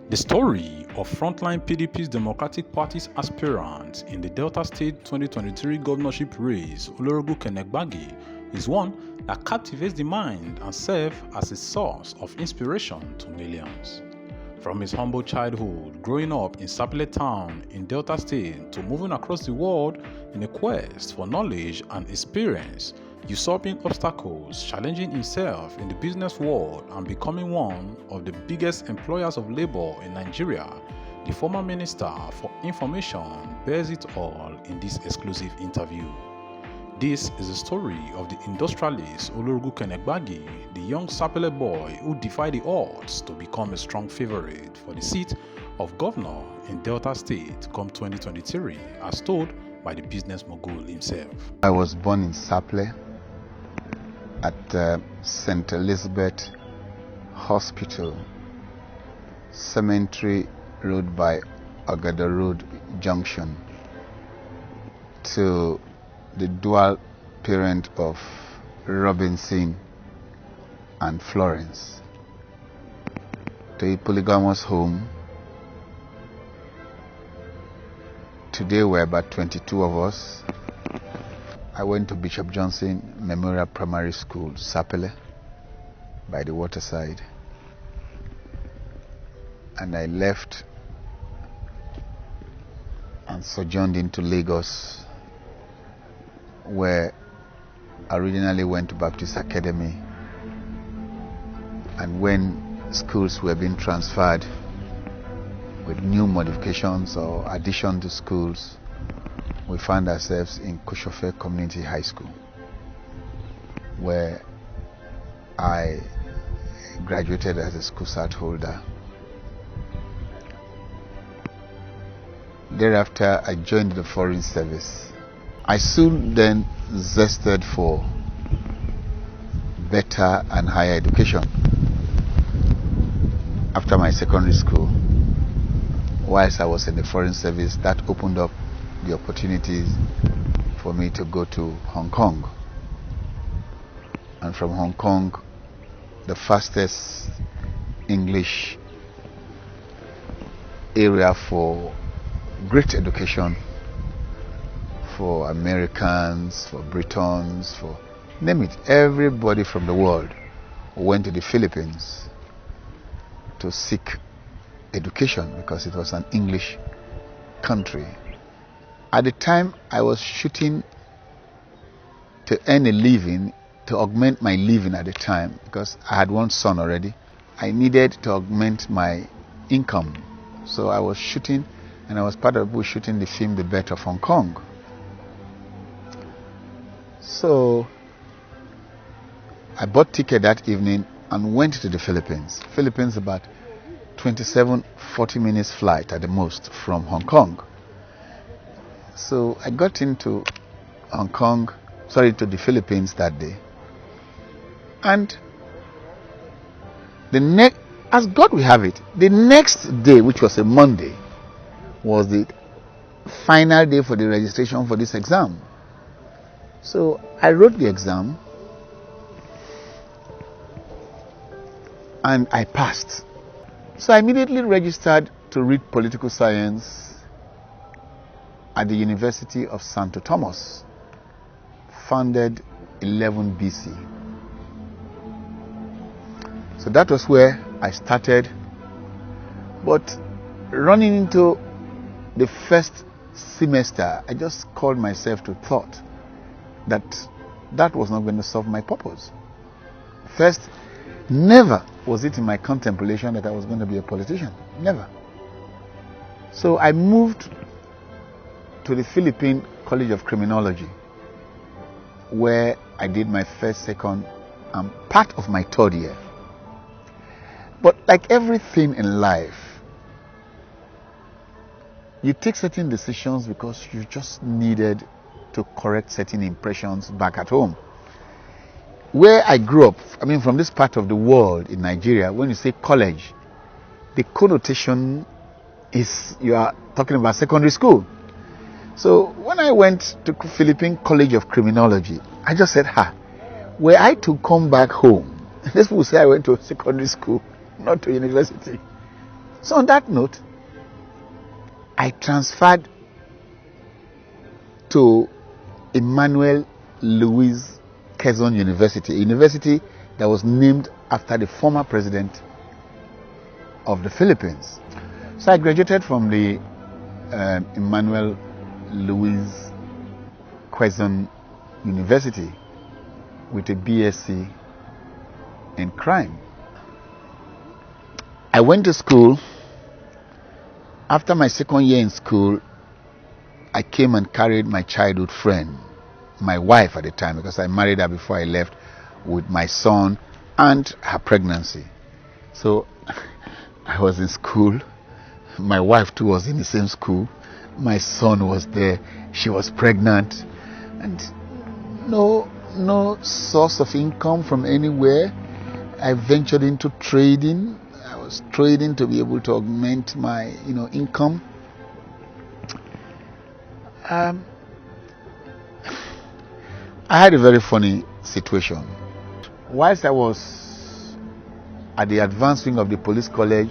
The story of frontline PDP's Democratic Party's aspirant in the Delta State 2023 governorship race, Olorogun Kenneth Gbagi, is one that captivates the mind and serves as a source of inspiration to millions. From his humble childhood, growing up in Sapele town in Delta State, to moving across the world in a quest for knowledge and experience, usurping obstacles, challenging himself in the business world, and becoming one of the biggest employers of labor in Nigeria, the former Minister for Information bears it all in this exclusive interview. This is the story of the industrialist Olorogun Kenneth Gbagi, the young Sapele boy who defied the odds to become a strong favorite for the seat of governor in Delta State come 2023, as told by the business mogul himself. I was born in Sapele at St. Elizabeth Hospital, Cemetery Road by Agada Road Junction, to the dual parent of Robinson and Florence, to a polygamous home. Today we're about 22 of us. I went to Bishop Johnson Memorial Primary School, Sapele, by the waterside. And I left and sojourned into Lagos, where I originally went to Baptist Academy. And when schools were being transferred with new modifications or addition to schools, we found ourselves in Koshofe Community High School, where I graduated as a school cert holder. Thereafter, I joined the Foreign Service. I soon then zested for better and higher education. After my secondary school, whilst I was in the Foreign Service, that opened up the opportunities for me to go to Hong Kong. And from Hong Kong, the fastest English area for great education for Americans, for Britons, for name it, everybody from the world went to the Philippines to seek education because it was an English country. At the time, I was shooting to earn a living, to augment my living at the time, because I had one son already. I needed to augment my income. So I was shooting, and I was part of shooting the film The Birth of Hong Kong. So I bought ticket that evening and went to the Philippines. Philippines about 40 minutes flight at the most from Hong Kong. So I got into to the Philippines that day. And as God will have it, the next day, which was a Monday, was the final day for the registration for this exam. So I wrote the exam and I passed. So I immediately registered to read political science at the University of Santo Thomas, founded 11 BC. So that was where I started. But running into the first semester, I just called myself to thought that was not going to solve my purpose. First, never was it in my contemplation that I was going to be a politician. Never. So I moved to the Philippine College of Criminology, where I did my first, second, and part of my third year. But like everything in life, you take certain decisions because you just needed to correct certain impressions back at home. Where I grew up, from this part of the world in Nigeria, when you say college, the connotation is you are talking about secondary school. So when I went to Philippine College of Criminology, I just said, were I to come back home, this people say I went to secondary school, not to university. So on that note, I transferred to Emmanuel Louis Quezon University, a university that was named after the former president of the Philippines. So I graduated from the Emmanuel Louis Quezon University with a BSc in crime. I went to school. After my second year in school, I came and carried my childhood friend, my wife at the time, because I married her before I left, with my son and her pregnancy. So I was in school. My wife too was in the same school. My son was there. She was pregnant, and no source of income from anywhere. I ventured into trading. I was trading to be able to augment my income. I had a very funny situation. Whilst I was at the advanced wing of the police college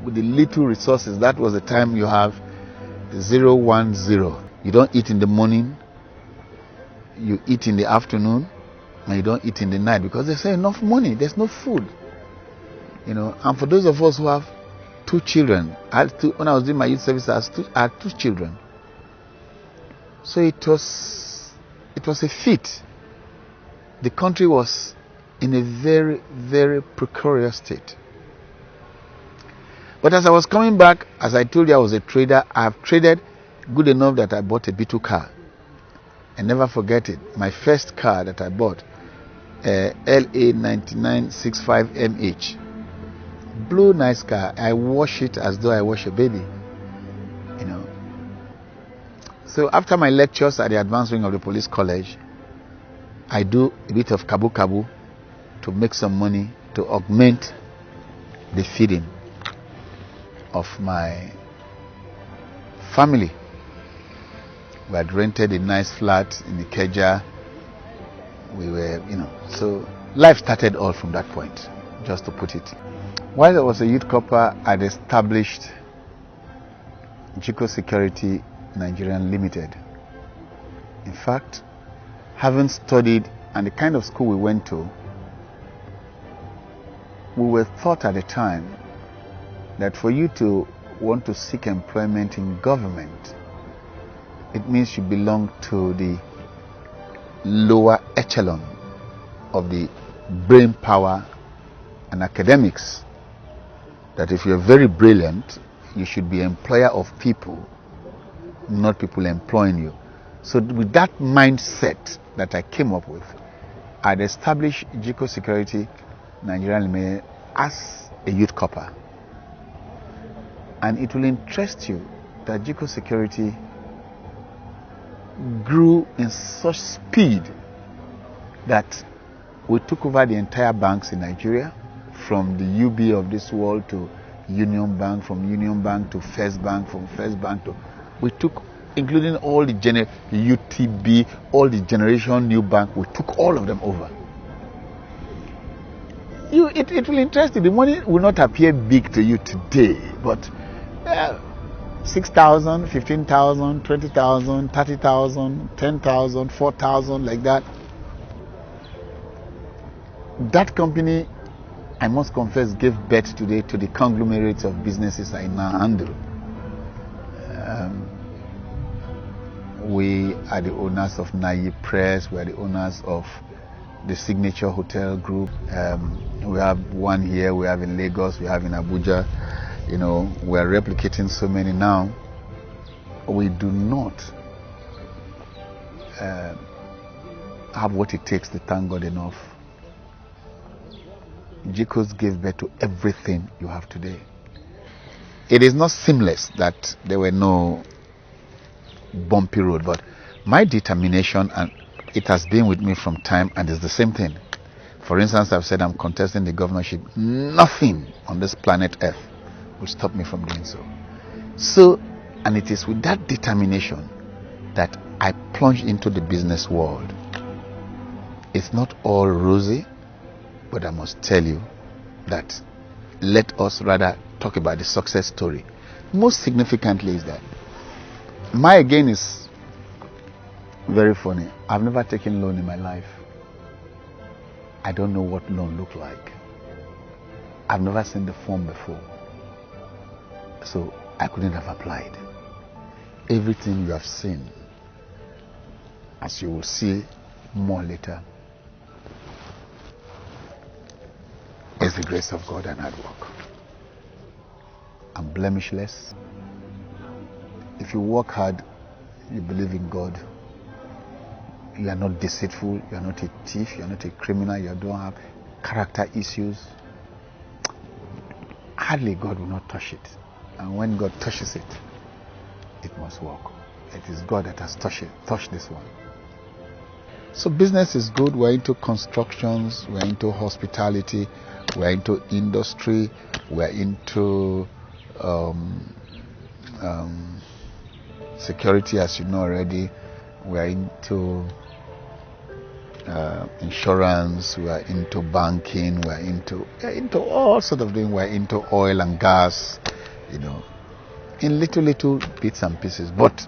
with the little resources, that was the time you have 010. You don't eat in the morning, you eat in the afternoon, and you don't eat in the night because there's not enough money, there's no food. And for those of us who have two children, when I was doing my youth service, I had two children. So it was a feat. The country was in a very, very precarious state. But as I was coming back, as I told you, I was a trader. I have traded good enough that I bought a B2 car. I never forget it. My first car that I bought, LA9965MH. Blue, nice car. I wash it as though I wash a baby. So after my lectures at the advanced wing of the police college, I do a bit of kabu to make some money to augment the feeding of my family. We had rented a nice flat in Ikeja. We were, so life started all from that point, just to put it. While I was a youth corper, I'd established GICO Security Nigerian Limited. In fact, having studied and the kind of school we went to, we were taught at the time that for you to want to seek employment in government, it means you belong to the lower echelon of the brain power and academics. That if you're very brilliant, you should be employer of people, not people employing you. So with that mindset that I came up with, I'd established GICO Security Nigerian Limited as a youth corper. And it will interest you that GICO Security grew in such speed that we took over the entire banks in Nigeria, from the UB of this world to Union Bank, from Union Bank to First Bank, from First Bank to... We took, including all the UTB, all the Generation New Bank, we took all of them over. It will interest you. The money will not appear big to you today, but 6,000, 15,000, 20,000, 30,000, 10,000, 4,000, like that. That company, I must confess, gave birth today to the conglomerates of businesses I now handle. We are the owners of Nayi Press. We are the owners of the Signature Hotel Group. We have one here, we have in Lagos, we have in Abuja. We are replicating so many now. We do not have what it takes to thank God enough. GICOs gave birth to everything you have today. It is not seamless that there were no bumpy road, but my determination, and it has been with me from time, and it's the same thing. For instance, I've said I'm contesting the governorship. Nothing on this planet Earth will stop me from doing so. And it is with that determination that I plunged into the business world. It's not all rosy, but I must tell you that let us rather talk about the success story. Most significantly is that my again is very funny. I've never taken loan in my life. I don't know what loan look like. I've never seen the form before. So I couldn't have applied. Everything you have seen, as you will see more later, is the grace of God and hard work. I'm blemishless. If you work hard, you believe in God, you are not deceitful, you are not a thief, you are not a criminal, you don't have character issues, hardly God will not touch it. And when God touches it, it must work. It is God that has touched this one. So business is good. We're into constructions, we're into hospitality, we're into industry, we're into security, as you know already. We're into insurance, we're into banking, we're into all sort of things. We're into oil and gas, in little bits and pieces. But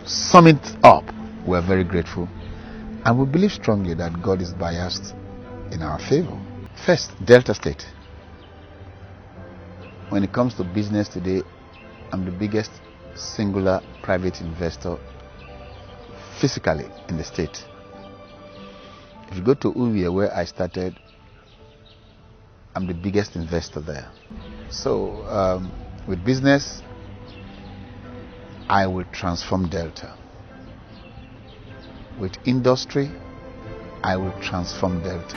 sum it up, we're very grateful. And we believe strongly that God is biased in our favor. First, Delta State. When it comes to business today, I'm the biggest singular private investor physically in the state. If you go to Uvia, where I started, I'm the biggest investor there. So with business, I will transform Delta. With industry, I will transform Delta.